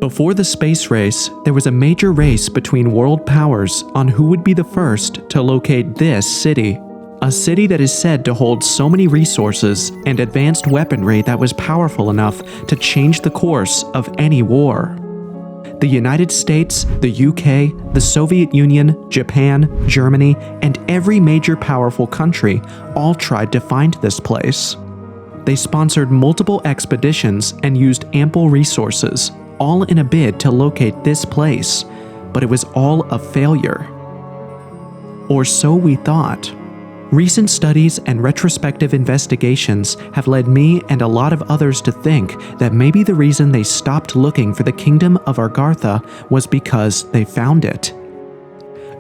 Before the space race, there was a major race between world powers on who would be the first to locate this city. A city that is said to hold so many resources and advanced weaponry that was powerful enough to change the course of any war. The United States, the UK, the Soviet Union, Japan, Germany, and every major powerful country all tried to find this place. They sponsored multiple expeditions and used ample resources, all in a bid to locate this place, but it was all a failure. Or so we thought. Recent studies and retrospective investigations have led me and a lot of others to think that maybe the reason they stopped looking for the kingdom of Agartha was because they found it.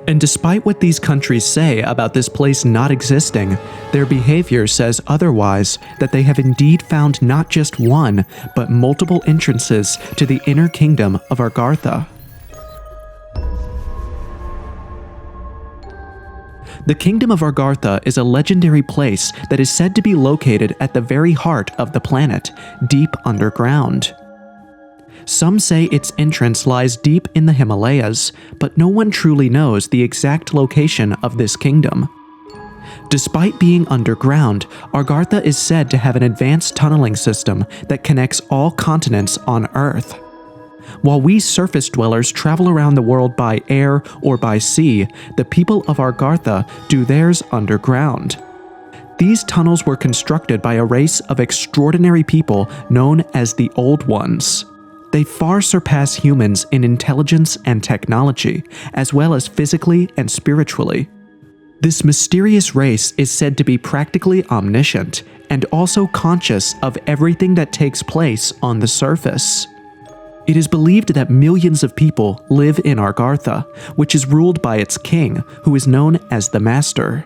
And despite what these countries say about this place not existing, their behavior says otherwise, that they have indeed found not just one, but multiple entrances to the inner kingdom of Agartha. The Kingdom of Agartha is a legendary place that is said to be located at the very heart of the planet, deep underground. Some say its entrance lies deep in the Himalayas, but no one truly knows the exact location of this kingdom. Despite being underground, Agartha is said to have an advanced tunneling system that connects all continents on Earth. While we surface dwellers travel around the world by air or by sea, the people of Agartha do theirs underground. These tunnels were constructed by a race of extraordinary people known as the Old Ones. They far surpass humans in intelligence and technology, as well as physically and spiritually. This mysterious race is said to be practically omniscient, and also conscious of everything that takes place on the surface. It is believed that millions of people live in Agartha, which is ruled by its king, who is known as the Master.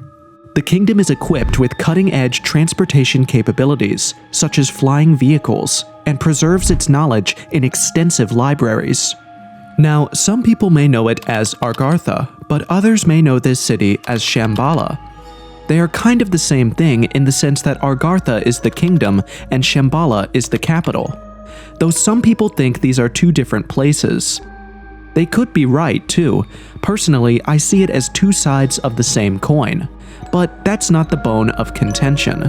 The kingdom is equipped with cutting-edge transportation capabilities, such as flying vehicles, and preserves its knowledge in extensive libraries. Now, some people may know it as Agartha, but others may know this city as Shambhala. They are kind of the same thing in the sense that Agartha is the kingdom and Shambhala is the capital. Though some people think these are two different places. They could be right, too. Personally, I see it as two sides of the same coin. But that's not the bone of contention.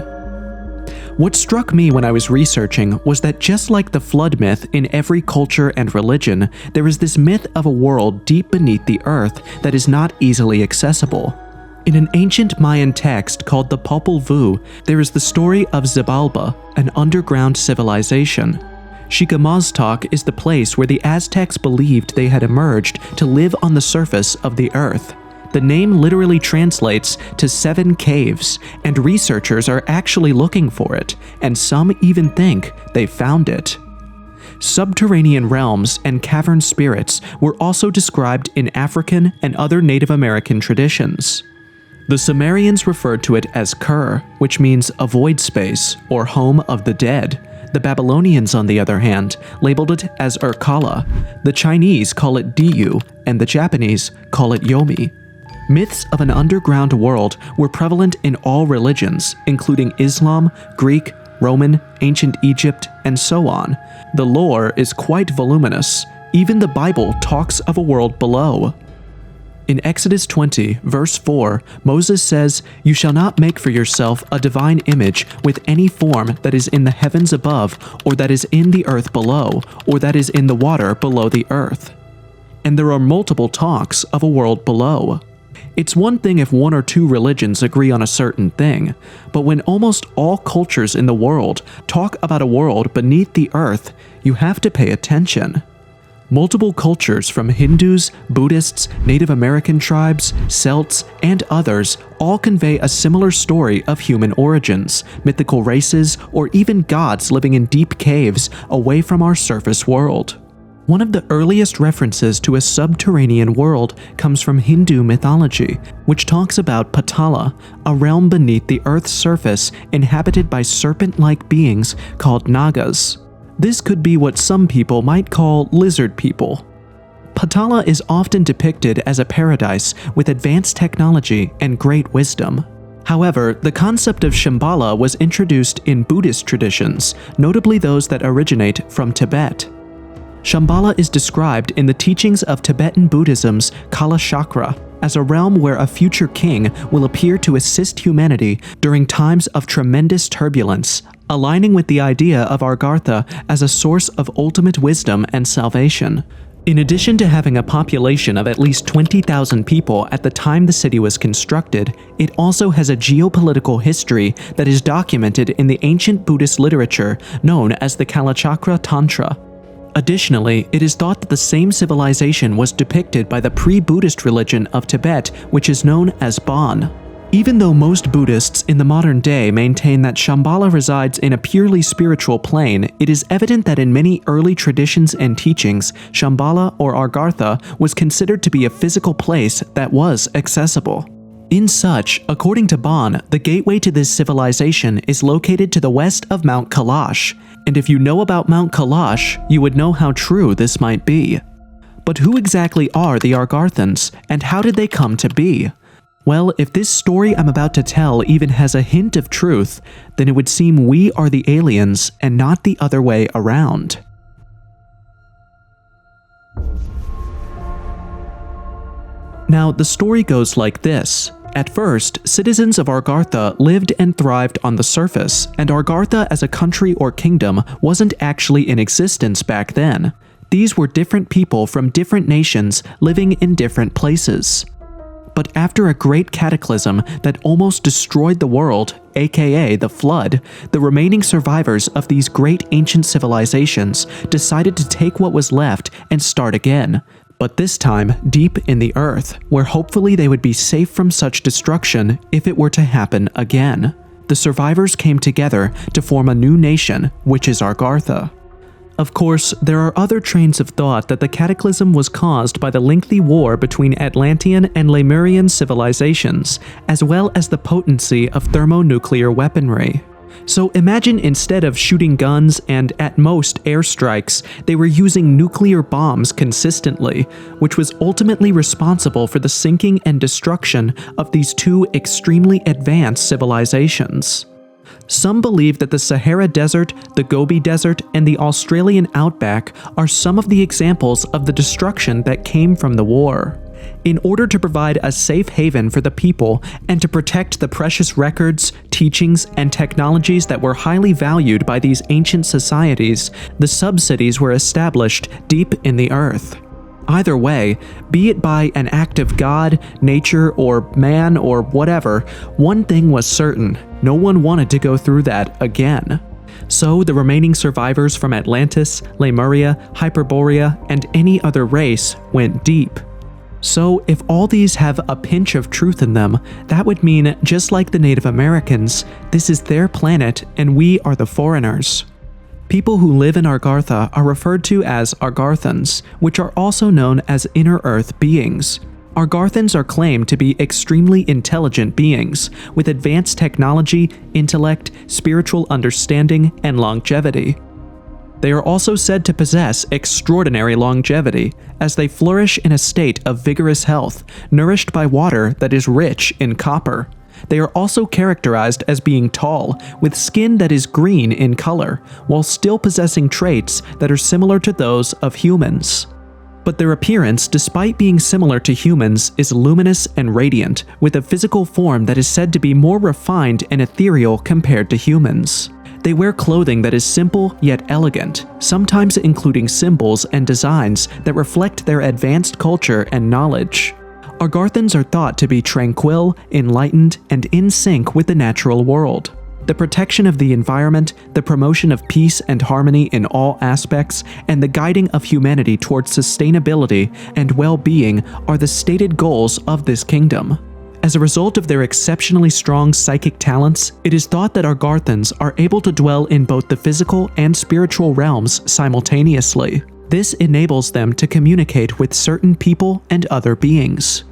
What struck me when I was researching was that just like the flood myth in every culture and religion, there is this myth of a world deep beneath the earth that is not easily accessible. In an ancient Mayan text called the Popol Vuh, there is the story of Xibalba, an underground civilization. Chigamaztoc is the place where the Aztecs believed they had emerged to live on the surface of the earth. The name literally translates to 7 caves, and researchers are actually looking for it, and some even think they found it. Subterranean realms and cavern spirits were also described in African and other Native American traditions. The Sumerians referred to it as Kur, which means a void space or home of the dead. The Babylonians, on the other hand, labeled it as Urkala. The Chinese call it Diyu, and the Japanese call it Yomi. Myths of an underground world were prevalent in all religions, including Islam, Greek, Roman, ancient Egypt, and so on. The lore is quite voluminous. Even the Bible talks of a world below. In Exodus 20, verse 4, Moses says, "You shall not make for yourself a divine image with any form that is in the heavens above, or that is in the earth below, or that is in the water below the earth." And there are multiple talks of a world below. It's one thing if one or two religions agree on a certain thing, but when almost all cultures in the world talk about a world beneath the earth, you have to pay attention. Multiple cultures from Hindus, Buddhists, Native American tribes, Celts, and others all convey a similar story of human origins, mythical races, or even gods living in deep caves away from our surface world. One of the earliest references to a subterranean world comes from Hindu mythology, which talks about Patala, a realm beneath the Earth's surface inhabited by serpent-like beings called Nagas. This could be what some people might call lizard people. Patala is often depicted as a paradise with advanced technology and great wisdom. However, the concept of Shambhala was introduced in Buddhist traditions, notably those that originate from Tibet. Shambhala is described in the teachings of Tibetan Buddhism's Kalachakra as a realm where a future king will appear to assist humanity during times of tremendous turbulence, aligning with the idea of Aghartha as a source of ultimate wisdom and salvation. In addition to having a population of at least 20,000 people at the time the city was constructed, it also has a geopolitical history that is documented in the ancient Buddhist literature known as the Kalachakra Tantra. Additionally, it is thought that the same civilization was depicted by the pre-Buddhist religion of Tibet, which is known as Bon. Even though most Buddhists in the modern day maintain that Shambhala resides in a purely spiritual plane, it is evident that in many early traditions and teachings, Shambhala or Agartha was considered to be a physical place that was accessible. In such, according to Bon, the gateway to this civilization is located to the west of Mount Kailash, and if you know about Mount Kailash, you would know how true this might be. But who exactly are the Agarthans, and how did they come to be? Well, if this story I'm about to tell even has a hint of truth, then it would seem we are the aliens and not the other way around. Now, the story goes like this. At first, citizens of Aghartha lived and thrived on the surface, and Aghartha as a country or kingdom wasn't actually in existence back then. These were different people from different nations living in different places. But after a great cataclysm that almost destroyed the world, aka the Flood, the remaining survivors of these great ancient civilizations decided to take what was left and start again. But this time, deep in the earth, where hopefully they would be safe from such destruction if it were to happen again. The survivors came together to form a new nation, which is Aghartha. Of course, there are other trains of thought that the cataclysm was caused by the lengthy war between Atlantean and Lemurian civilizations, as well as the potency of thermonuclear weaponry. So imagine instead of shooting guns and at most airstrikes, they were using nuclear bombs consistently, which was ultimately responsible for the sinking and destruction of these two extremely advanced civilizations. Some believe that the Sahara Desert, the Gobi Desert, and the Australian outback are some of the examples of the destruction that came from the war. In order to provide a safe haven for the people and to protect the precious records, teachings, and technologies that were highly valued by these ancient societies, the sub-cities were established deep in the earth. Either way, be it by an act of God, nature, or man, or whatever, one thing was certain: no one wanted to go through that again. So the remaining survivors from Atlantis, Lemuria, Hyperborea, and any other race went deep. So if all these have a pinch of truth in them, that would mean, just like the Native Americans, this is their planet and we are the foreigners. People who live in Aghartha are referred to as Agarthans, which are also known as inner earth beings. Agarthans are claimed to be extremely intelligent beings, with advanced technology, intellect, spiritual understanding, and longevity. They are also said to possess extraordinary longevity, as they flourish in a state of vigorous health, nourished by water that is rich in copper. They are also characterized as being tall, with skin that is green in color, while still possessing traits that are similar to those of humans. But their appearance, despite being similar to humans, is luminous and radiant, with a physical form that is said to be more refined and ethereal compared to humans. They wear clothing that is simple yet elegant, sometimes including symbols and designs that reflect their advanced culture and knowledge. Agarthans are thought to be tranquil, enlightened, and in sync with the natural world. The protection of the environment, the promotion of peace and harmony in all aspects, and the guiding of humanity towards sustainability and well-being are the stated goals of this kingdom. As a result of their exceptionally strong psychic talents, it is thought that Agarthans are able to dwell in both the physical and spiritual realms simultaneously. This enables them to communicate with certain people and other beings.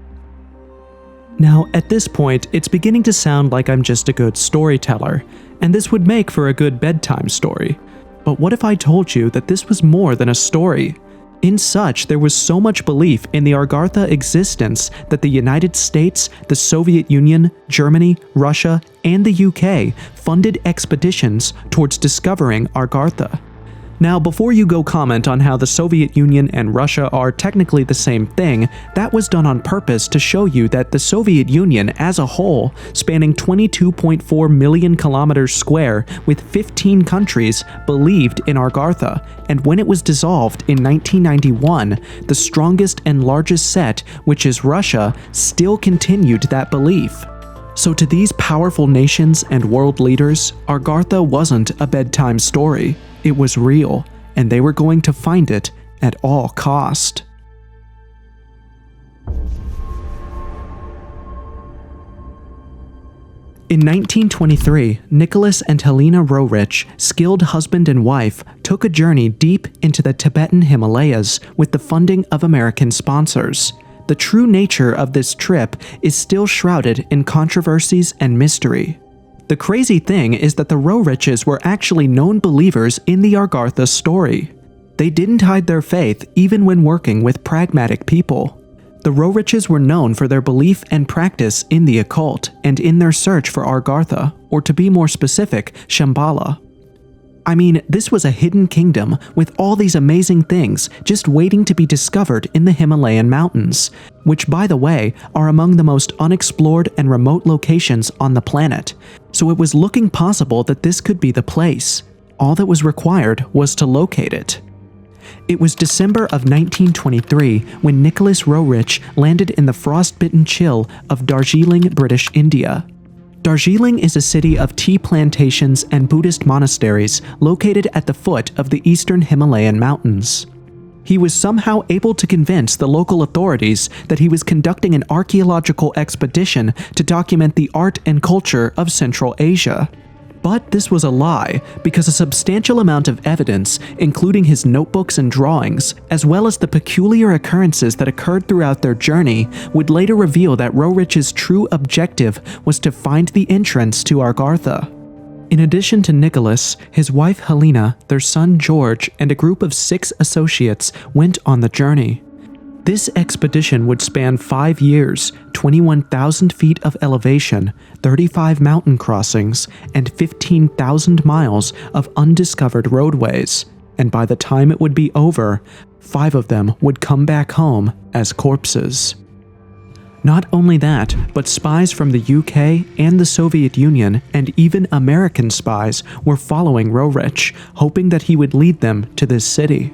Now, at this point, it's beginning to sound like I'm just a good storyteller, and this would make for a good bedtime story. But what if I told you that this was more than a story? In such, there was so much belief in the Aghartha existence that the United States, the Soviet Union, Germany, Russia, and the UK funded expeditions towards discovering Aghartha. Now, before you go comment on how the Soviet Union and Russia are technically the same thing, that was done on purpose to show you that the Soviet Union as a whole, spanning 22.4 million kilometers square with 15 countries, believed in Agartha, and when it was dissolved in 1991, the strongest and largest set, which is Russia, still continued that belief. So to these powerful nations and world leaders, Agartha wasn't a bedtime story. It was real, and they were going to find it at all cost. In 1923, Nicholas and Helena Roerich, skilled husband and wife, took a journey deep into the Tibetan Himalayas with the funding of American sponsors. The true nature of this trip is still shrouded in controversies and mystery. The crazy thing is that the Roeriches were actually known believers in the Agartha story. They didn't hide their faith even when working with pragmatic people. The Roeriches were known for their belief and practice in the occult and in their search for Agartha, or to be more specific, Shambhala. I mean, this was a hidden kingdom with all these amazing things just waiting to be discovered in the Himalayan mountains, which, by the way, are among the most unexplored and remote locations on the planet. So it was looking possible that this could be the place. All that was required was to locate it. It was December of 1923 when Nicholas Roerich landed in the frostbitten chill of Darjeeling, British India. Darjeeling is a city of tea plantations and Buddhist monasteries located at the foot of the eastern Himalayan mountains. He was somehow able to convince the local authorities that he was conducting an archaeological expedition to document the art and culture of Central Asia. But this was a lie, because a substantial amount of evidence, including his notebooks and drawings, as well as the peculiar occurrences that occurred throughout their journey, would later reveal that Roerich's true objective was to find the entrance to Agartha. In addition to Nicholas, his wife Helena, their son George, and a group of 6 associates went on the journey. This expedition would span 5 years, 21,000 feet of elevation, 35 mountain crossings, and 15,000 miles of undiscovered roadways, and by the time it would be over, 5 of them would come back home as corpses. Not only that, but spies from the UK and the Soviet Union, and even American spies, were following Roerich, hoping that he would lead them to this city.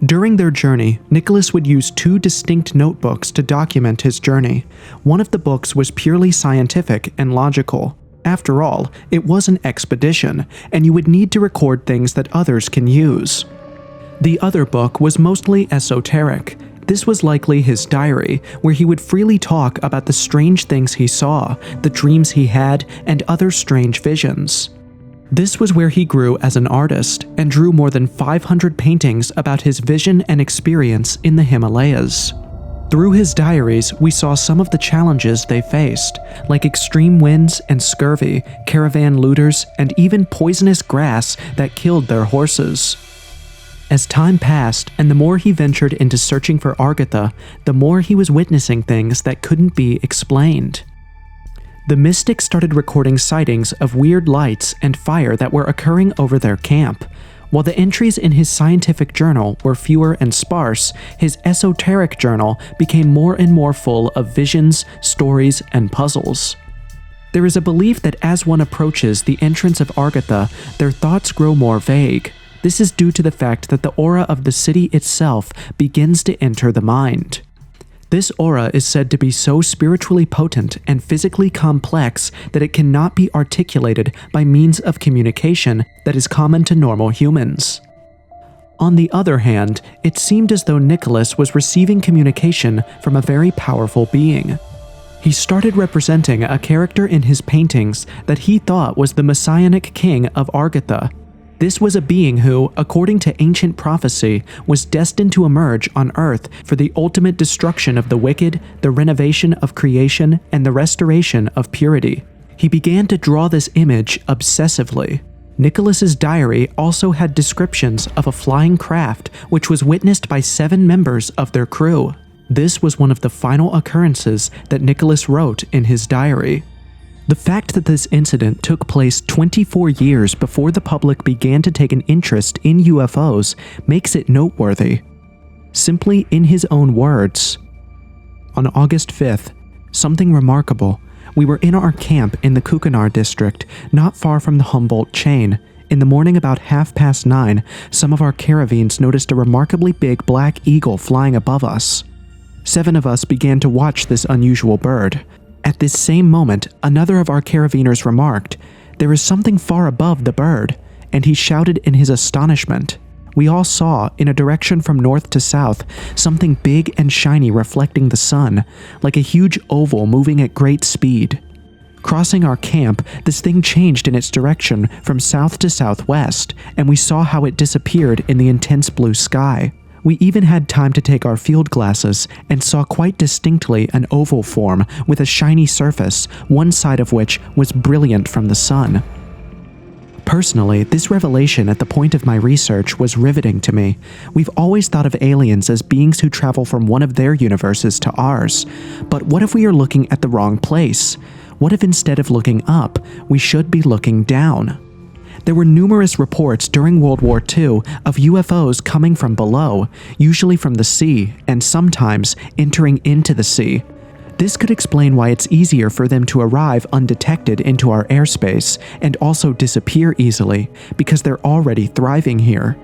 During their journey, Nicholas would use 2 distinct notebooks to document his journey. One of the books was purely scientific and logical. After all, it was an expedition, and you would need to record things that others can use. The other book was mostly esoteric. This was likely his diary, where he would freely talk about the strange things he saw, the dreams he had, and other strange visions. This was where he grew as an artist and drew more than 500 paintings about his vision and experience in the Himalayas. Through his diaries, we saw some of the challenges they faced, like extreme winds and scurvy, caravan looters, and even poisonous grass that killed their horses. As time passed, and the more he ventured into searching for Agartha, the more he was witnessing things that couldn't be explained. The mystic started recording sightings of weird lights and fire that were occurring over their camp. While the entries in his scientific journal were fewer and sparse, his esoteric journal became more and more full of visions, stories, and puzzles. There is a belief that as one approaches the entrance of Agartha, their thoughts grow more vague. This is due to the fact that the aura of the city itself begins to enter the mind. This aura is said to be so spiritually potent and physically complex that it cannot be articulated by means of communication that is common to normal humans. On the other hand, it seemed as though Nicholas was receiving communication from a very powerful being. He started representing a character in his paintings that he thought was the messianic king of Agartha. This was a being who, according to ancient prophecy, was destined to emerge on Earth for the ultimate destruction of the wicked, the renovation of creation, and the restoration of purity. He began to draw this image obsessively. Nicholas's diary also had descriptions of a flying craft which was witnessed by 7 members of their crew. This was one of the final occurrences that Nicholas wrote in his diary. The fact that this incident took place 24 years before the public began to take an interest in UFOs makes it noteworthy. Simply in his own words, "On August 5th, something remarkable. We were in our camp in the Kukunar district, not far from the Humboldt chain. In the morning about 9:30, some of our caravans noticed a remarkably big black eagle flying above us. 7 of us began to watch this unusual bird. At this same moment, another of our caravaners remarked, 'There is something far above the bird,' and he shouted in his astonishment. We all saw, in a direction from north to south, something big and shiny reflecting the sun, like a huge oval moving at great speed. Crossing our camp, this thing changed in its direction from south to southwest, and we saw how it disappeared in the intense blue sky. We even had time to take our field glasses and saw quite distinctly an oval form with a shiny surface, one side of which was brilliant from the sun." Personally, this revelation at the point of my research was riveting to me. We've always thought of aliens as beings who travel from one of their universes to ours. But what if we are looking at the wrong place? What if instead of looking up, we should be looking down? There were numerous reports during World War II of UFOs coming from below, usually from the sea, and sometimes entering into the sea. This could explain why it's easier for them to arrive undetected into our airspace and also disappear easily, because they're already thriving here.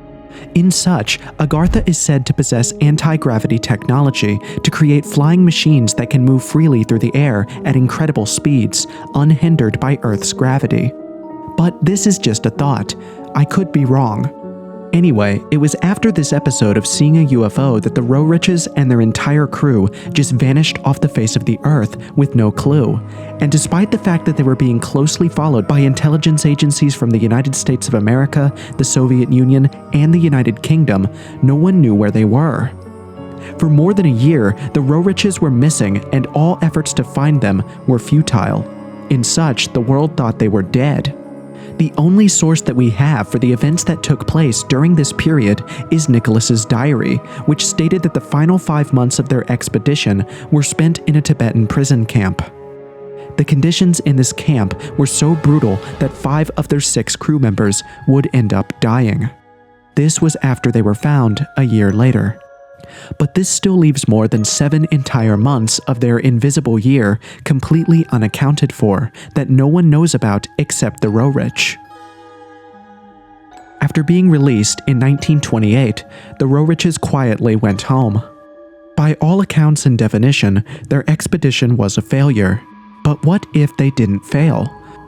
In such, Agartha is said to possess anti-gravity technology to create flying machines that can move freely through the air at incredible speeds, unhindered by Earth's gravity. But this is just a thought. I could be wrong. Anyway, it was after this episode of seeing a UFO that the Roeriches and their entire crew just vanished off the face of the Earth with no clue. And despite the fact that they were being closely followed by intelligence agencies from the United States of America, the Soviet Union, and the United Kingdom, no one knew where they were. For more than a year, the Roeriches were missing, and all efforts to find them were futile. In such, the world thought they were dead. The only source that we have for the events that took place during this period is Nicholas's diary, which stated that the final 5 months of their expedition were spent in a Tibetan prison camp. The conditions in this camp were so brutal that 5 of their 6 crew members would end up dying. This was after they were found a year later. But this still leaves more than 7 entire months of their invisible year completely unaccounted for, that no one knows about except the Roerich. After being released in 1928, the Roeriches quietly went home. By all accounts and definition, their expedition was a failure. But what if they didn't fail?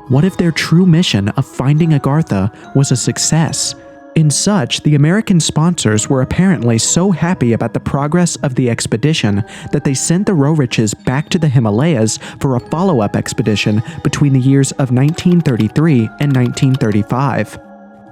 What if their true mission of finding Agharta was a success? In such, the American sponsors were apparently so happy about the progress of the expedition that they sent the Roeriches back to the Himalayas for a follow-up expedition between the years of 1933 and 1935.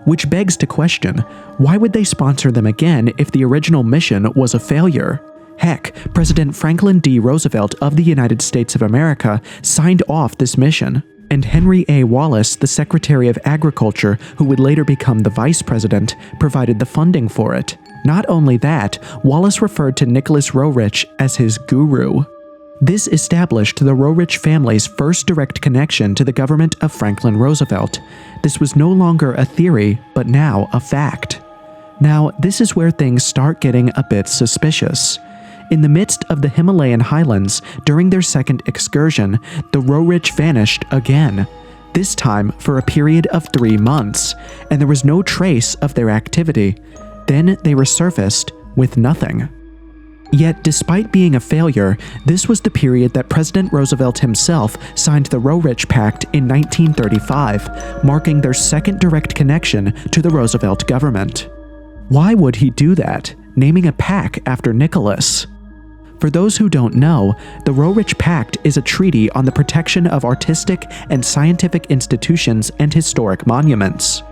Which begs to question, why would they sponsor them again if the original mission was a failure? Heck, President Franklin D. Roosevelt of the United States of America signed off this mission. And Henry A. Wallace, the Secretary of Agriculture, who would later become the Vice President, provided the funding for it. Not only that, Wallace referred to Nicholas Roerich as his guru. This established the Roerich family's first direct connection to the government of Franklin Roosevelt. This was no longer a theory, but now a fact. Now, this is where things start getting a bit suspicious. In the midst of the Himalayan highlands, during their second excursion, the Roerich vanished again, this time for a period of 3 months, and there was no trace of their activity. Then they resurfaced with nothing. Yet, despite being a failure, this was the period that President Roosevelt himself signed the Roerich Pact in 1935, marking their second direct connection to the Roosevelt government. Why would he do that, naming a pact after Nicholas? For those who don't know, the Roerich Pact is a treaty on the protection of artistic and scientific institutions and historic monuments.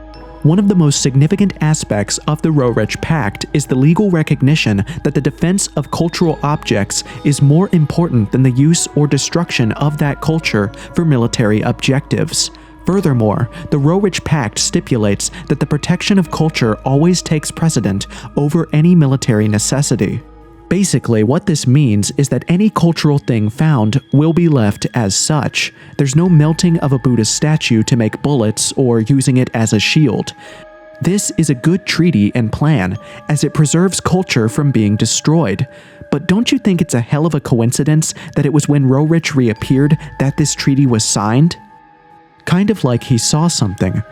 One of the most significant aspects of the Roerich Pact is the legal recognition that the defense of cultural objects is more important than the use or destruction of that culture for military objectives. Furthermore, the Roerich Pact stipulates that the protection of culture always takes precedent over any military necessity. Basically, what this means is that any cultural thing found will be left as such. There's no melting of a Buddhist statue to make bullets or using it as a shield. This is a good treaty and plan, as it preserves culture from being destroyed. But don't you think it's a hell of a coincidence that it was when Roerich reappeared that this treaty was signed? Kind of like he saw something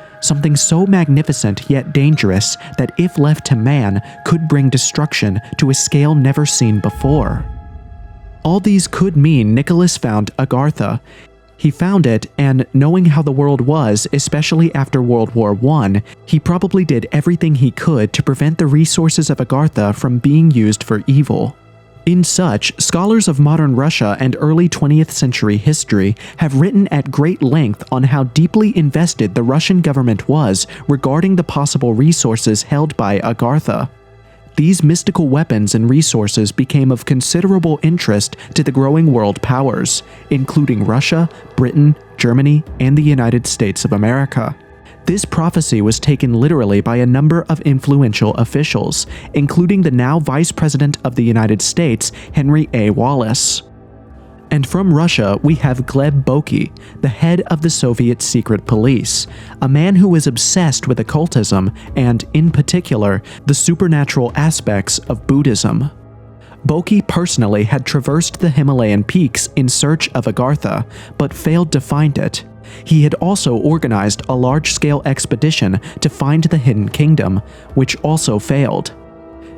so magnificent yet dangerous that if left to man could bring destruction to a scale never seen before. All these could mean Nicholas found Agartha. He found it, and knowing how the world was, especially after World War I, he probably did everything he could to prevent the resources of Agartha from being used for evil. In such, scholars of modern Russia and early 20th century history have written at great length on how deeply invested the Russian government was regarding the possible resources held by Agartha. These mystical weapons and resources became of considerable interest to the growing world powers, including Russia, Britain, Germany, and the United States of America. This prophecy was taken literally by a number of influential officials, including the now Vice President of the United States, Henry A. Wallace. And from Russia, we have Gleb Boki, the head of the Soviet secret police, a man who was obsessed with occultism and, in particular, the supernatural aspects of Buddhism. Boki personally had traversed the Himalayan peaks in search of Agartha, but failed to find it. He had also organized a large-scale expedition to find the Hidden Kingdom, which also failed.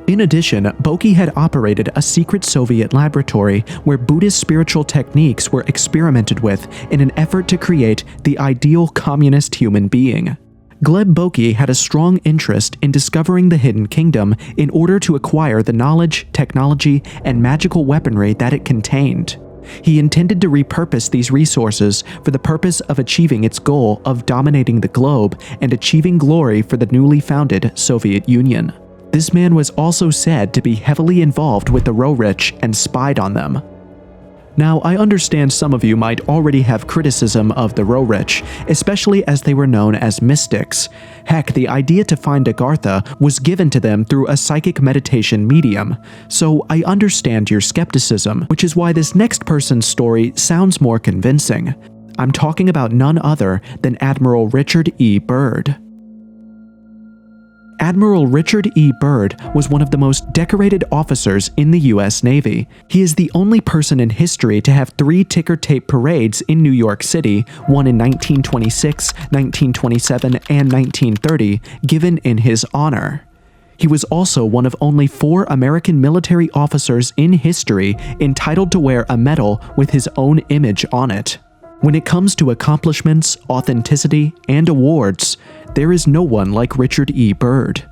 In addition, Boki had operated a secret Soviet laboratory where Buddhist spiritual techniques were experimented with in an effort to create the ideal communist human being. Gleb Boki had a strong interest in discovering the Hidden Kingdom in order to acquire the knowledge, technology, and magical weaponry that it contained. He intended to repurpose these resources for the purpose of achieving its goal of dominating the globe and achieving glory for the newly founded Soviet Union. This man was also said to be heavily involved with the Roerich and spied on them. Now, I understand some of you might already have criticism of the Roerich, especially as they were known as mystics. Heck, the idea to find Agartha was given to them through a psychic meditation medium, so I understand your skepticism, which is why this next person's story sounds more convincing. I'm talking about none other than Admiral Richard E. Byrd. Admiral Richard E. Byrd was one of the most decorated officers in the U.S. Navy. He is the only person in history to have 3 ticker tape parades in New York City, one in 1926, 1927, and 1930, given in his honor. He was also one of only 4 American military officers in history entitled to wear a medal with his own image on it. When it comes to accomplishments, authenticity, and awards, there is no one like Richard E. Byrd.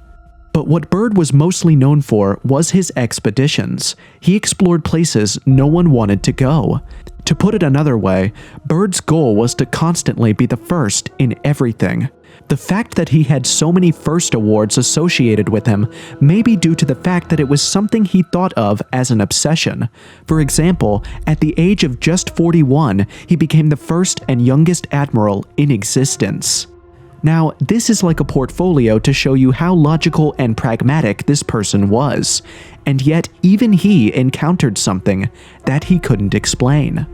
But what Byrd was mostly known for was his expeditions. He explored places no one wanted to go. To put it another way, Byrd's goal was to constantly be the first in everything. The fact that he had so many first awards associated with him may be due to the fact that it was something he thought of as an obsession. For example, at the age of just 41, he became the first and youngest admiral in existence. Now, this is like a portfolio to show you how logical and pragmatic this person was, and yet even he encountered something that he couldn't explain.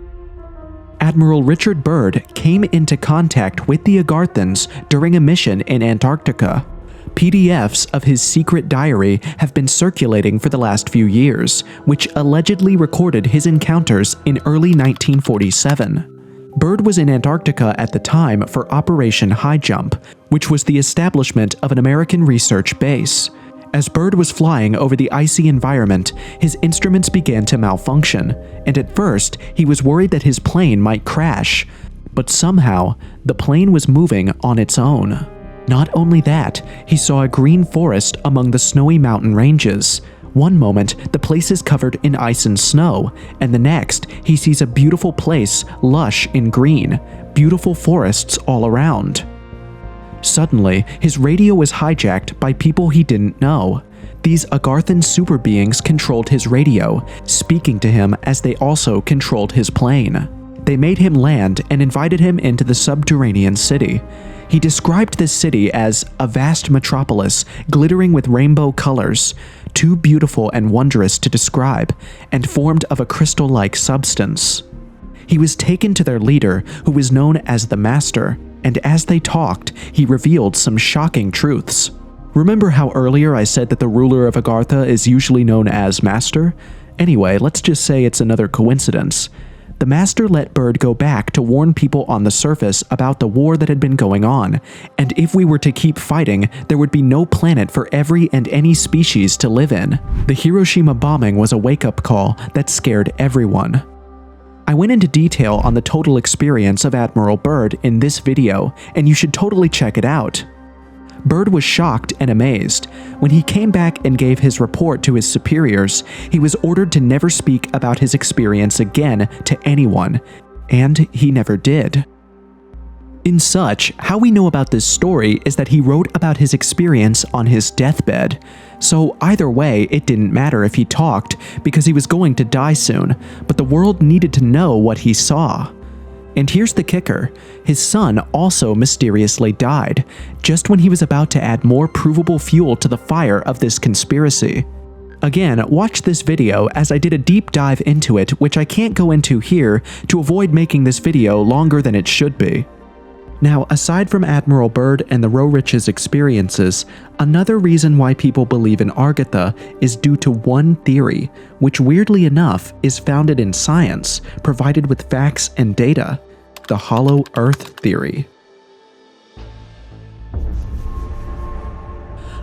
Admiral Richard Byrd came into contact with the Agarthans during a mission in Antarctica. PDFs of his secret diary have been circulating for the last few years, which allegedly recorded his encounters in early 1947. Byrd was in Antarctica at the time for Operation High Jump, which was the establishment of an American research base. As Byrd was flying over the icy environment, his instruments began to malfunction, and at first, he was worried that his plane might crash. But somehow, the plane was moving on its own. Not only that, he saw a green forest among the snowy mountain ranges. One moment, the place is covered in ice and snow, and the next, he sees a beautiful place lush in green, beautiful forests all around. Suddenly, his radio was hijacked by people he didn't know. These Agarthan super beings controlled his radio, speaking to him as they also controlled his plane. They made him land and invited him into the subterranean city. He described this city as a vast metropolis glittering with rainbow colors. too beautiful and wondrous to describe, and formed of a crystal-like substance. He was taken to their leader, who was known as the Master, and as they talked, he revealed some shocking truths. Remember how earlier I said that the ruler of Agartha is usually known as Master? Anyway, let's just say it's another coincidence. The Master let Byrd go back to warn people on the surface about the war that had been going on, and if we were to keep fighting, there would be no planet for every and any species to live in. The Hiroshima bombing was a wake-up call that scared everyone. I went into detail on the total experience of Admiral Byrd in this video, and you should totally check it out. Byrd was shocked and amazed. When he came back and gave his report to his superiors, he was ordered to never speak about his experience again to anyone, and he never did. In such, how we know about this story is that he wrote about his experience on his deathbed. So either way, it didn't matter if he talked, because he was going to die soon, but the world needed to know what he saw. And here's the kicker, his son also mysteriously died, just when he was about to add more provable fuel to the fire of this conspiracy. Again, watch this video as I did a deep dive into it, which I can't go into here to avoid making this video longer than it should be. Now, aside from Admiral Byrd and the Roerich's experiences, another reason why people believe in Agartha is due to one theory, which weirdly enough is founded in science, provided with facts and data: the Hollow Earth theory.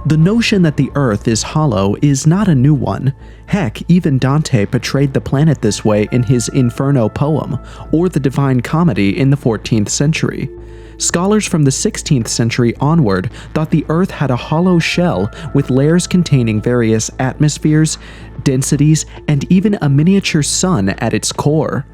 The notion that the Earth is hollow is not a new one. Heck, even Dante portrayed the planet this way in his Inferno poem, or the Divine Comedy in the 14th century. Scholars from the 16th century onward thought the Earth had a hollow shell with layers containing various atmospheres, densities, and even a miniature sun at its core.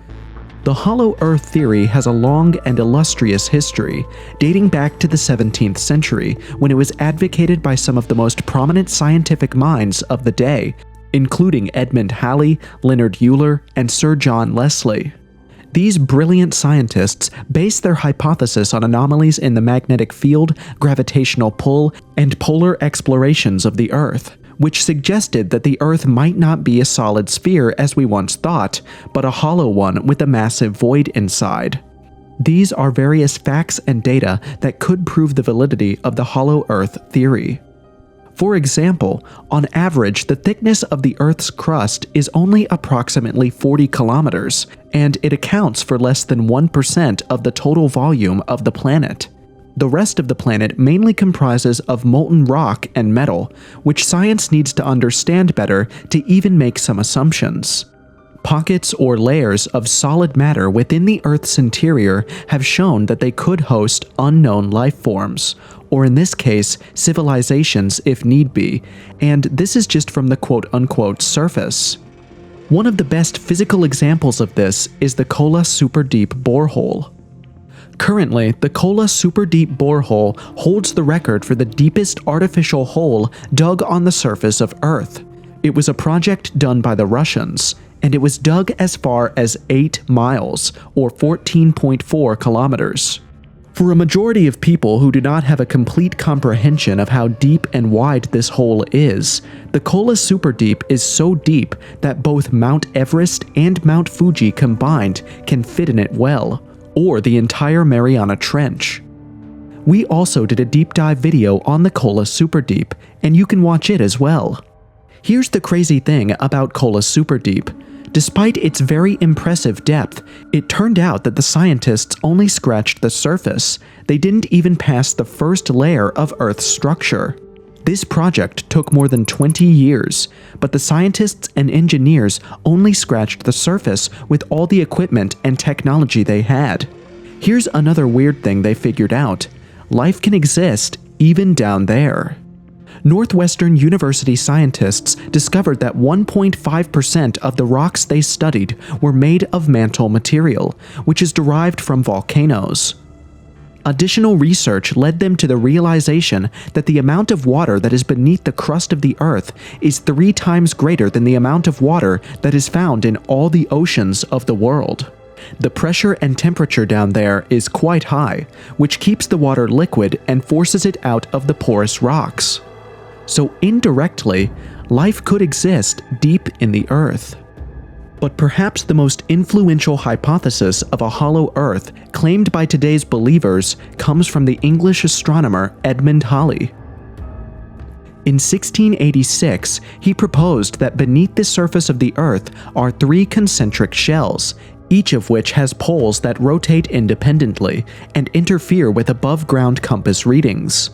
The Hollow Earth theory has a long and illustrious history, dating back to the 17th century, when it was advocated by some of the most prominent scientific minds of the day, including Edmund Halley, Leonard Euler, and Sir John Leslie. These brilliant scientists based their hypothesis on anomalies in the magnetic field, gravitational pull, and polar explorations of the Earth, which suggested that the Earth might not be a solid sphere as we once thought, but a hollow one with a massive void inside. These are various facts and data that could prove the validity of the Hollow Earth theory. For example, on average, the thickness of the Earth's crust is only approximately 40 kilometers, and it accounts for less than 1% of the total volume of the planet. The rest of the planet mainly comprises of molten rock and metal, which science needs to understand better to even make some assumptions. Pockets or layers of solid matter within the Earth's interior have shown that they could host unknown life forms, or in this case, civilizations if need be, and this is just from the quote-unquote surface. One of the best physical examples of this is the Kola Superdeep borehole. Currently, the Kola Superdeep borehole holds the record for the deepest artificial hole dug on the surface of Earth. It was a project done by the Russians, and it was dug as far as 8 miles, or 14.4 kilometers. For a majority of people who do not have a complete comprehension of how deep and wide this hole is, the Kola Superdeep is so deep that both Mount Everest and Mount Fuji combined can fit in it well, or the entire Mariana Trench. We also did a deep dive video on the Kola Superdeep, and you can watch it as well. Here's the crazy thing about Kola Superdeep. Despite its very impressive depth, it turned out that the scientists only scratched the surface. They didn't even pass the first layer of Earth's structure. This project took more than 20 years, but the scientists and engineers only scratched the surface with all the equipment and technology they had. Here's another weird thing they figured out. Life can exist even down there. Northwestern University scientists discovered that 1.5% of the rocks they studied were made of mantle material, which is derived from volcanoes. Additional research led them to the realization that the amount of water that is beneath the crust of the Earth is 3 times greater than the amount of water that is found in all the oceans of the world. The pressure and temperature down there is quite high, which keeps the water liquid and forces it out of the porous rocks. So indirectly, life could exist deep in the Earth. But perhaps the most influential hypothesis of a hollow Earth claimed by today's believers comes from the English astronomer Edmund Halley. In 1686, he proposed that beneath the surface of the Earth are 3 concentric shells, each of which has poles that rotate independently and interfere with above-ground compass readings.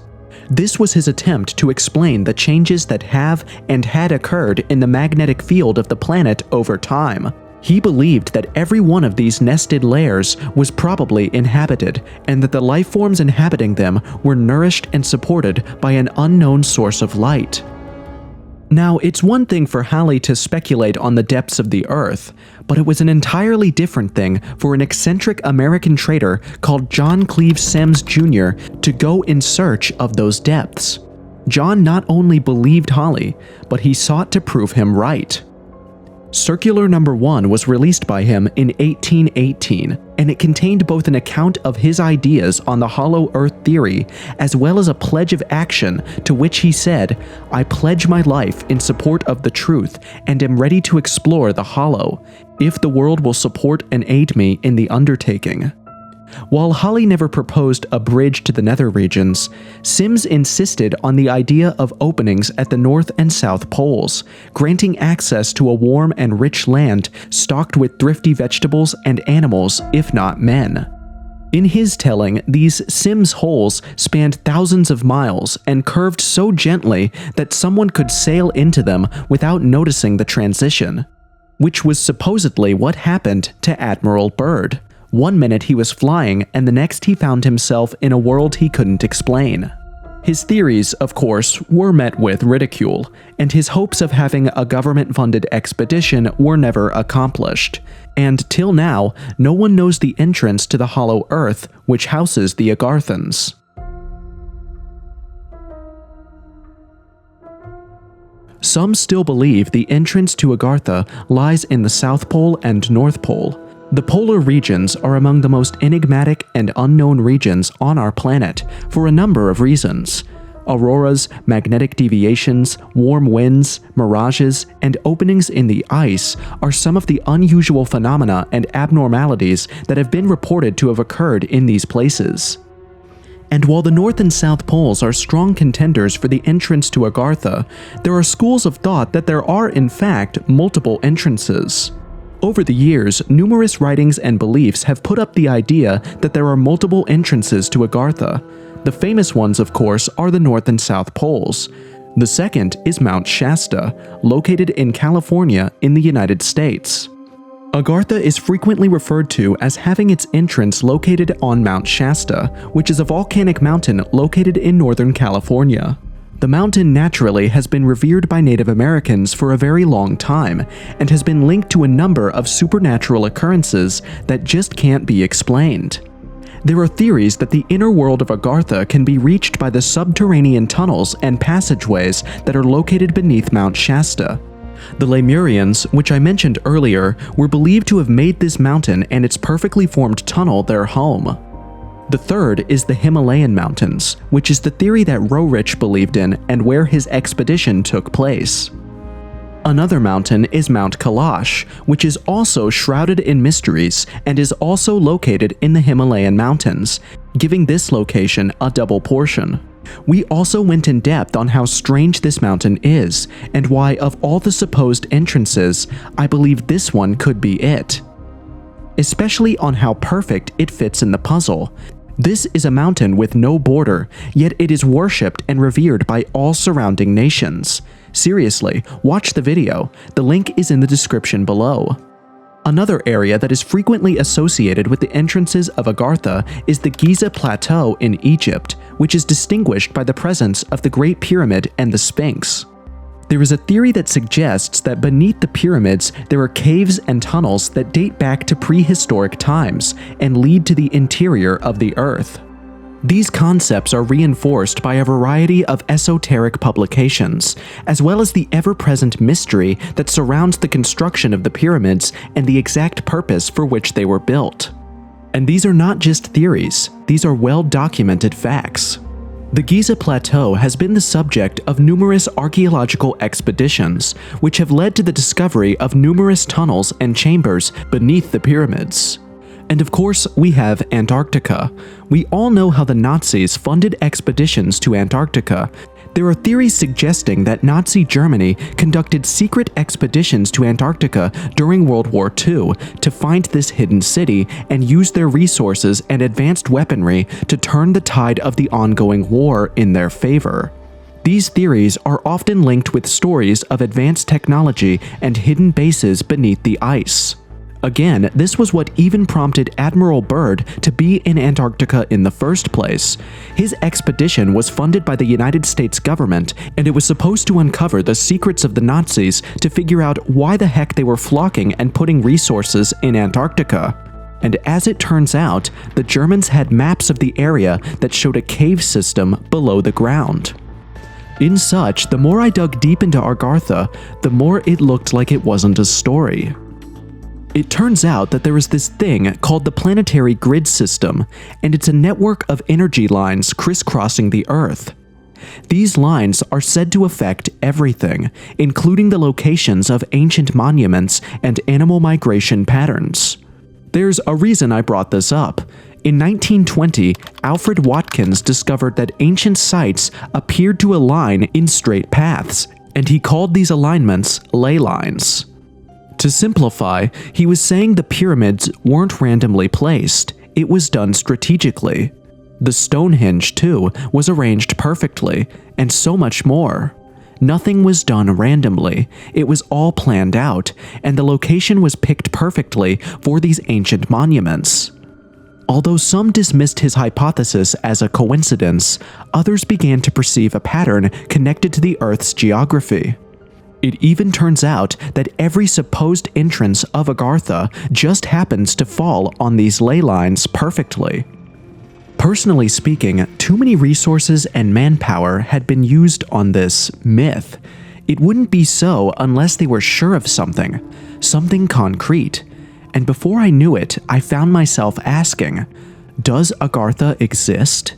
This was his attempt to explain the changes that have and had occurred in the magnetic field of the planet over time. He believed that every one of these nested layers was probably inhabited, and that the life forms inhabiting them were nourished and supported by an unknown source of light. Now, it's one thing for Halley to speculate on the depths of the Earth, but it was an entirely different thing for an eccentric American trader called John Cleve Symmes Jr. to go in search of those depths. John not only believed Halley, but he sought to prove him right. Circular number 1 was released by him in 1818, and it contained both an account of his ideas on the hollow Earth theory, as well as a pledge of action to which he said, "I pledge my life in support of the truth, and am ready to explore the hollow, if the world will support and aid me in the undertaking." While Halley never proposed a bridge to the nether regions, Symmes insisted on the idea of openings at the North and South Poles, granting access to a warm and rich land stocked with thrifty vegetables and animals, if not men. In his telling, these Symmes holes spanned thousands of miles and curved so gently that someone could sail into them without noticing the transition, which was supposedly what happened to Admiral Byrd. One minute he was flying, and the next he found himself in a world he couldn't explain. His theories, of course, were met with ridicule, and his hopes of having a government-funded expedition were never accomplished. And till now, no one knows the entrance to the hollow Earth, which houses the Agarthans. Some still believe the entrance to Agharta lies in the South Pole and North Pole. The polar regions are among the most enigmatic and unknown regions on our planet for a number of reasons. Auroras, magnetic deviations, warm winds, mirages, and openings in the ice are some of the unusual phenomena and abnormalities that have been reported to have occurred in these places. And while the North and South Poles are strong contenders for the entrance to Aghartha, there are schools of thought that there are, in fact, multiple entrances. Over the years, numerous writings and beliefs have put up the idea that there are multiple entrances to Aghartha. The famous ones, of course, are the North and South Poles. The second is Mount Shasta, located in California in the United States. Aghartha is frequently referred to as having its entrance located on Mount Shasta, which is a volcanic mountain located in Northern California. The mountain naturally has been revered by Native Americans for a very long time, and has been linked to a number of supernatural occurrences that just can't be explained. There are theories that the inner world of Aghartha can be reached by the subterranean tunnels and passageways that are located beneath Mount Shasta. The Lemurians, which I mentioned earlier, were believed to have made this mountain and its perfectly formed tunnel their home. The third is the Himalayan mountains, which is the theory that Roerich believed in and where his expedition took place. Another mountain is Mount Kailash, which is also shrouded in mysteries and is also located in the Himalayan mountains, giving this location a double portion. We also went in depth on how strange this mountain is, and why of all the supposed entrances, I believe this one could be it. Especially on how perfect it fits in the puzzle. This is a mountain with no border, yet it is worshipped and revered by all surrounding nations. Seriously, watch the video. The link is in the description below. Another area that is frequently associated with the entrances of Aghartha is the Giza Plateau in Egypt, which is distinguished by the presence of the Great Pyramid and the Sphinx. There is a theory that suggests that beneath the pyramids there are caves and tunnels that date back to prehistoric times and lead to the interior of the Earth. These concepts are reinforced by a variety of esoteric publications, as well as the ever-present mystery that surrounds the construction of the pyramids and the exact purpose for which they were built. And these are not just theories, these are well-documented facts. The Giza Plateau has been the subject of numerous archaeological expeditions, which have led to the discovery of numerous tunnels and chambers beneath the pyramids. And of course, we have Antarctica. We all know how the Nazis funded expeditions to Antarctica. There are theories suggesting that Nazi Germany conducted secret expeditions to Antarctica during World War II to find this hidden city and use their resources and advanced weaponry to turn the tide of the ongoing war in their favor. These theories are often linked with stories of advanced technology and hidden bases beneath the ice. Again, this was what even prompted Admiral Byrd to be in Antarctica in the first place. His expedition was funded by the United States government, and it was supposed to uncover the secrets of the Nazis to figure out why the heck they were flocking and putting resources in Antarctica. And as it turns out, the Germans had maps of the area that showed a cave system below the ground. In such, the more I dug deep into Agartha, the more it looked like it wasn't a story. It turns out that there is this thing called the Planetary grid system, and it's a network of energy lines crisscrossing the Earth. These lines are said to affect everything, including the locations of ancient monuments and animal migration patterns. There's a reason I brought this up. In 1920, Alfred Watkins discovered that ancient sites appeared to align in straight paths, and he called these alignments ley lines. To simplify, he was saying the pyramids weren't randomly placed, it was done strategically. The Stonehenge, too, was arranged perfectly, and so much more. Nothing was done randomly, it was all planned out, and the location was picked perfectly for these ancient monuments. Although some dismissed his hypothesis as a coincidence, others began to perceive a pattern connected to the Earth's geography. It even turns out that every supposed entrance of Agartha just happens to fall on these ley lines perfectly. Personally speaking, too many resources and manpower had been used on this myth. It wouldn't be so unless they were sure of something concrete. And before I knew it, I found myself asking, does Agartha exist?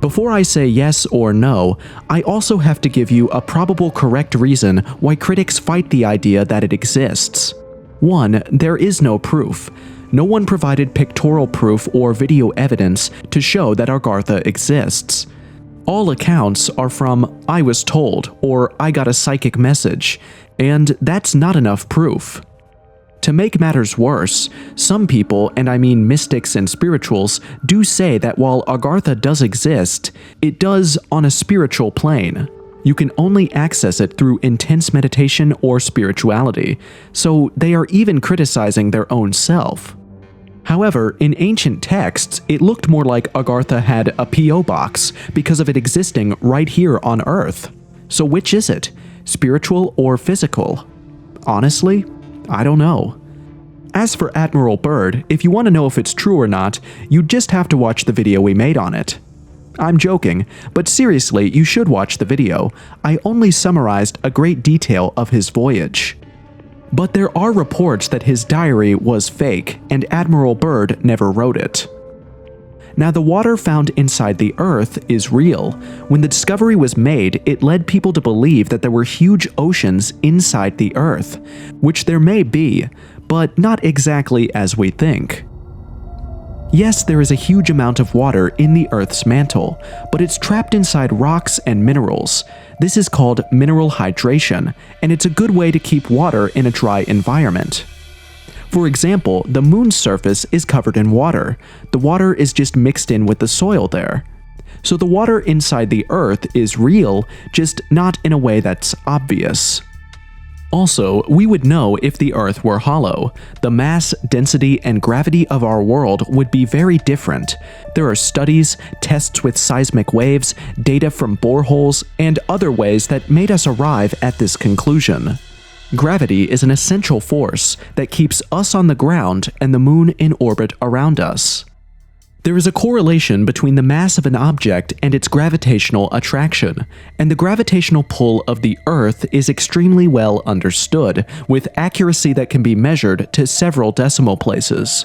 Before I say yes or no, I also have to give you a probable correct reason why critics fight the idea that it exists. 1. There is no proof. No one provided pictorial proof or video evidence to show that Agartha exists. All accounts are from "I was told" or "I got a psychic message," and that's not enough proof. To make matters worse, some people, and I mean mystics and spirituals, do say that while Agartha does exist, it does on a spiritual plane. You can only access it through intense meditation or spirituality, so they are even criticizing their own self. However, in ancient texts, it looked more like Agartha had a P.O. box because of it existing right here on Earth. So which is it? Spiritual or physical? Honestly, I don't know. As for Admiral Byrd, if you want to know if it's true or not, you just have to watch the video we made on it. I'm joking, but seriously, you should watch the video. I only summarized a great detail of his voyage. But there are reports that his diary was fake, and Admiral Byrd never wrote it. Now, the water found inside the Earth is real. When the discovery was made, it led people to believe that there were huge oceans inside the Earth, which there may be, but not exactly as we think. Yes, there is a huge amount of water in the Earth's mantle, but it's trapped inside rocks and minerals. This is called mineral hydration, and it's a good way to keep water in a dry environment. For example, the moon's surface is covered in water. The water is just mixed in with the soil there. So the water inside the Earth is real, just not in a way that's obvious. Also, we would know if the Earth were hollow. The mass, density, and gravity of our world would be very different. There are studies, tests with seismic waves, data from boreholes, and other ways that made us arrive at this conclusion. Gravity is an essential force that keeps us on the ground and the moon in orbit around us. There is a correlation between the mass of an object and its gravitational attraction, and the gravitational pull of the Earth is extremely well understood, with accuracy that can be measured to several decimal places.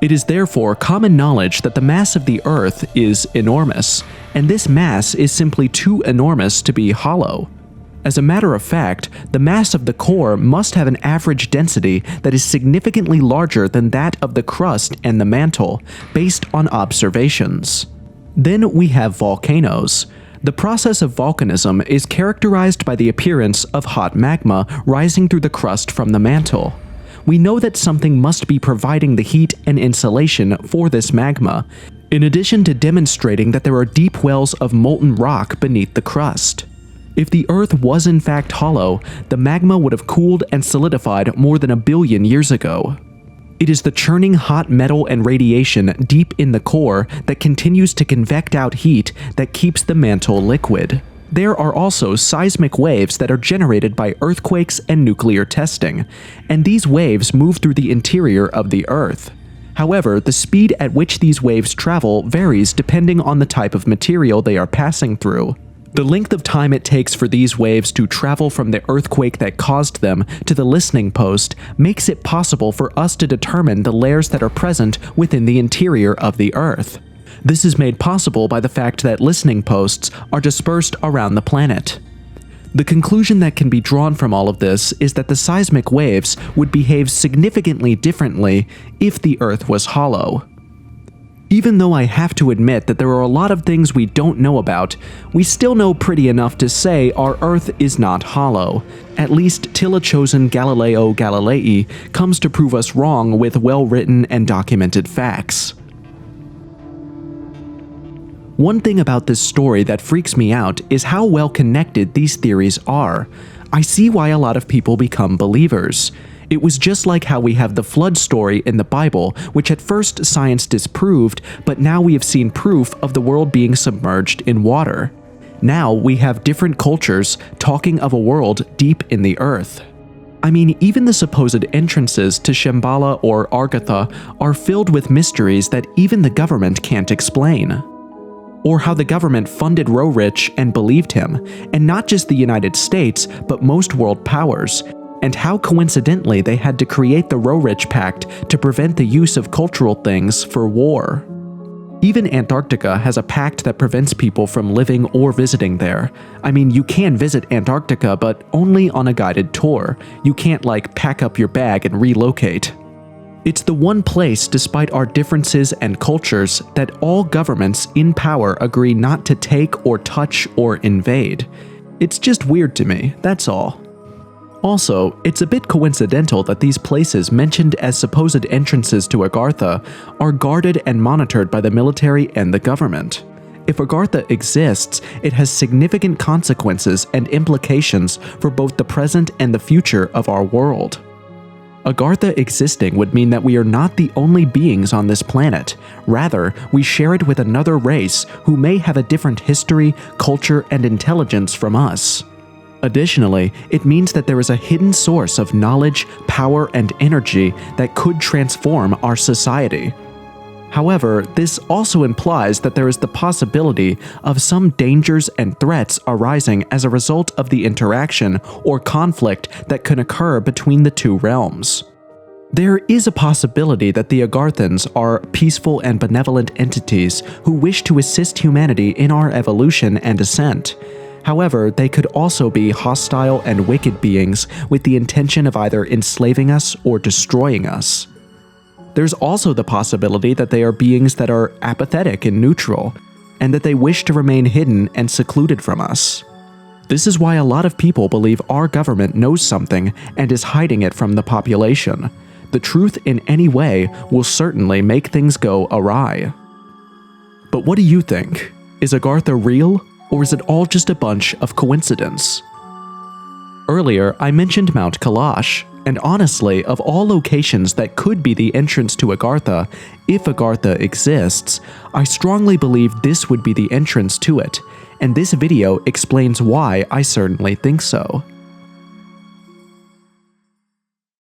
It is therefore common knowledge that the mass of the Earth is enormous, and this mass is simply too enormous to be hollow. As a matter of fact, the mass of the core must have an average density that is significantly larger than that of the crust and the mantle, based on observations. Then we have volcanoes. The process of volcanism is characterized by the appearance of hot magma rising through the crust from the mantle. We know that something must be providing the heat and insulation for this magma, in addition to demonstrating that there are deep wells of molten rock beneath the crust. If the Earth was in fact hollow, the magma would have cooled and solidified more than 1 billion years ago. It is the churning hot metal and radiation deep in the core that continues to convect out heat that keeps the mantle liquid. There are also seismic waves that are generated by earthquakes and nuclear testing, and these waves move through the interior of the Earth. However, the speed at which these waves travel varies depending on the type of material they are passing through. The length of time it takes for these waves to travel from the earthquake that caused them to the listening post makes it possible for us to determine the layers that are present within the interior of the Earth. This is made possible by the fact that listening posts are dispersed around the planet. The conclusion that can be drawn from all of this is that the seismic waves would behave significantly differently if the Earth was hollow. Even though I have to admit that there are a lot of things we don't know about, we still know pretty enough to say our Earth is not hollow, at least till a chosen Galileo Galilei comes to prove us wrong with well-written and documented facts. One thing about this story that freaks me out is how well connected these theories are. I see why a lot of people become believers. It was just like how we have the flood story in the Bible, which at first science disproved, but now we have seen proof of the world being submerged in water. Now we have different cultures talking of a world deep in the earth. I mean, even the supposed entrances to Shambhala or Agartha are filled with mysteries that even the government can't explain. Or how the government funded Roerich and believed him, and not just the United States, but most world powers, and how coincidentally they had to create the Roerich Pact to prevent the use of cultural things for war. Even Antarctica has a pact that prevents people from living or visiting there. I mean, you can visit Antarctica, but only on a guided tour. You can't, like, pack up your bag and relocate. It's the one place, despite our differences and cultures, that all governments in power agree not to take or touch or invade. It's just weird to me, that's all. Also, it's a bit coincidental that these places mentioned as supposed entrances to Agartha are guarded and monitored by the military and the government. If Agartha exists, it has significant consequences and implications for both the present and the future of our world. Agartha existing would mean that we are not the only beings on this planet. Rather, we share it with another race who may have a different history, culture, and intelligence from us. Additionally, it means that there is a hidden source of knowledge, power, and energy that could transform our society. However, this also implies that there is the possibility of some dangers and threats arising as a result of the interaction or conflict that can occur between the two realms. There is a possibility that the Agarthans are peaceful and benevolent entities who wish to assist humanity in our evolution and ascent. However, they could also be hostile and wicked beings with the intention of either enslaving us or destroying us. There's also the possibility that they are beings that are apathetic and neutral, and that they wish to remain hidden and secluded from us. This is why a lot of people believe our government knows something and is hiding it from the population. The truth in any way will certainly make things go awry. But what do you think? Is Aghartha real? Or is it all just a bunch of coincidence? Earlier, I mentioned Mount Kailash, and honestly, of all locations that could be the entrance to Agartha, if Agartha exists, I strongly believe this would be the entrance to it, and this video explains why I certainly think so.